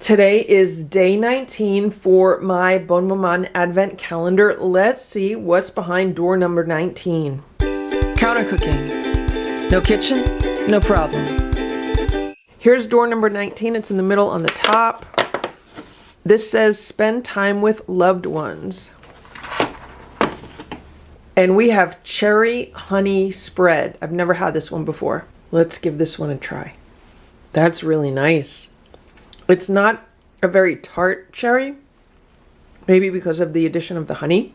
Today is day 19 for my Bonne Maman advent calendar. Let's see what's behind door number 19. Counter cooking. No kitchen, no problem. Here's door number 19. It's in the middle on the top. This says spend time with loved ones. And we have cherry honey spread. I've never had this one before. Let's give this one a try. That's really nice. It's not a very tart cherry, maybe because of the addition of the honey.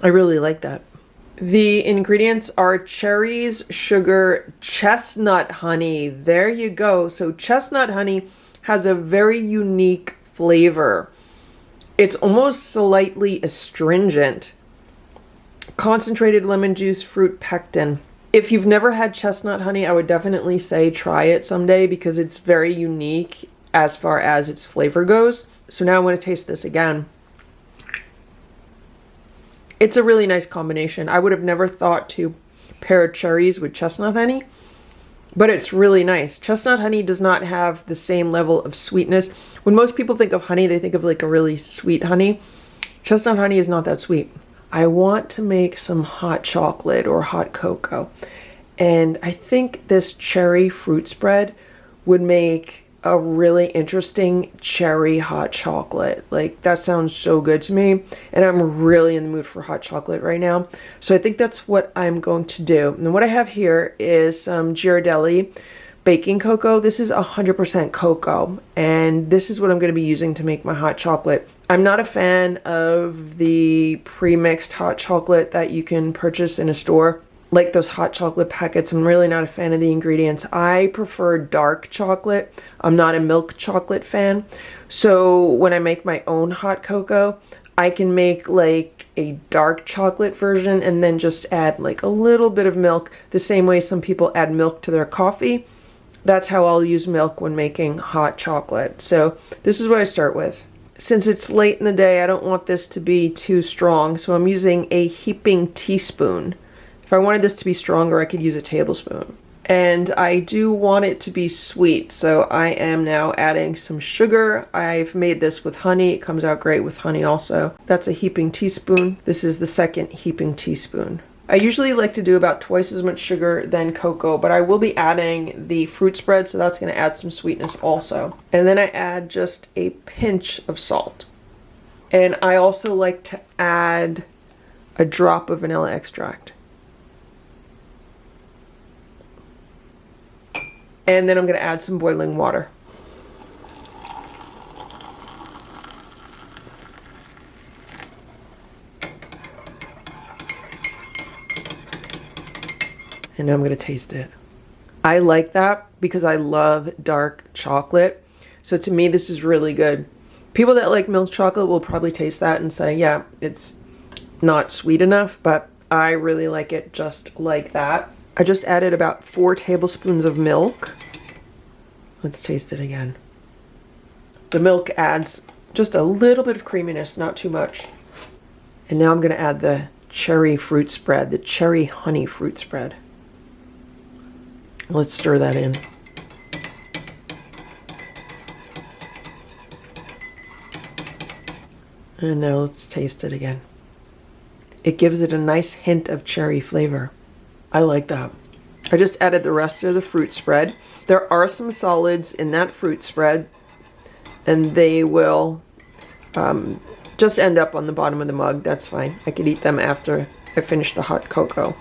I really like that. The ingredients are cherries, sugar, chestnut honey. There you go. So chestnut honey has a very unique flavor. It's almost slightly astringent. Concentrated lemon juice, fruit pectin. If you've never had chestnut honey, I would definitely say try it someday because it's very unique as far as its flavor goes. So now I'm going to taste this again. It's a really nice combination. I would have never thought to pair cherries with chestnut honey, but it's really nice. Chestnut honey does not have the same level of sweetness. When most people think of honey, they think of like a really sweet honey. Chestnut honey is not that sweet. I want to make some hot chocolate or hot cocoa, and I think this cherry fruit spread would make a really interesting cherry hot chocolate. Like, that sounds so good to me, and I'm really in the mood for hot chocolate right now. So I think that's what I'm going to do. And what I have here is some Ghirardelli baking cocoa. This is 100% cocoa, and this is what I'm going to be using to make my hot chocolate. I'm not a fan of the pre-mixed hot chocolate that you can purchase in a store, like those hot chocolate packets. I'm really not a fan of the ingredients. I prefer dark chocolate. I'm not a milk chocolate fan. So when I make my own hot cocoa, I can make like a dark chocolate version and then just add like a little bit of milk, the same way some people add milk to their coffee. That's how I'll use milk when making hot chocolate. So this is what I start with. Since it's late in the day, I don't want this to be too strong, so I'm using a heaping teaspoon. If I wanted this to be stronger, I could use a tablespoon. And I do want it to be sweet, so I am now adding some sugar. I've made this with honey. It comes out great with honey also. That's a heaping teaspoon. This is the second heaping teaspoon. I usually like to do about twice as much sugar than cocoa, but I will be adding the fruit spread, so that's going to add some sweetness also. And then I add just a pinch of salt. And I also like to add a drop of vanilla extract. And then I'm going to add some boiling water. And now I'm going to taste it. I like that because I love dark chocolate. So to me, this is really good. People that like milk chocolate will probably taste that and say, yeah, it's not sweet enough, but I really like it just like that. I just added about 4 tablespoons of milk. Let's taste it again. The milk adds just a little bit of creaminess, not too much. And now I'm going to add the cherry fruit spread, the cherry honey fruit spread. Let's stir that in. And now let's taste it again. It gives it a nice hint of cherry flavor. I like that. I just added the rest of the fruit spread. There are some solids in that fruit spread, and they will just end up on the bottom of the mug. That's fine. I could eat them after I finish the hot cocoa.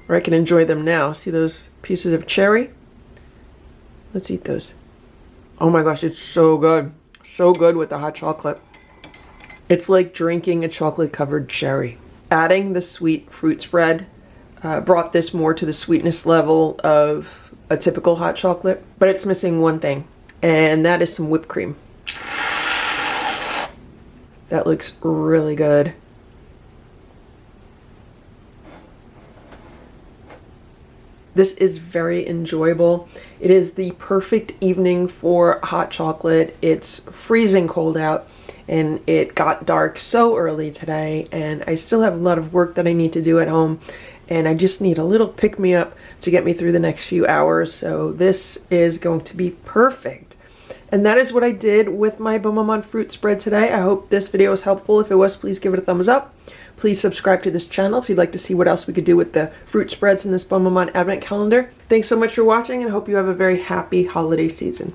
Or I can enjoy them now. See those pieces of cherry? Let's eat those. Oh my gosh, it's so good. So good with the hot chocolate. It's like drinking a chocolate-covered cherry. Adding the sweet fruit spread brought this more to the sweetness level of a typical hot chocolate. But it's missing one thing, and that is some whipped cream. That looks really good. This is very enjoyable. It is the perfect evening for hot chocolate. It's freezing cold out, and it got dark so early today, and I still have a lot of work that I need to do at home, and I just need a little pick-me-up to get me through the next few hours. So this is going to be perfect. And that is what I did with my Bonne Maman fruit spread today. I hope this video was helpful. If it was, please give it a thumbs up. Please subscribe to this channel if you'd like to see what else we could do with the fruit spreads in this Bonne Maman advent calendar. Thanks so much for watching, and I hope you have a very happy holiday season.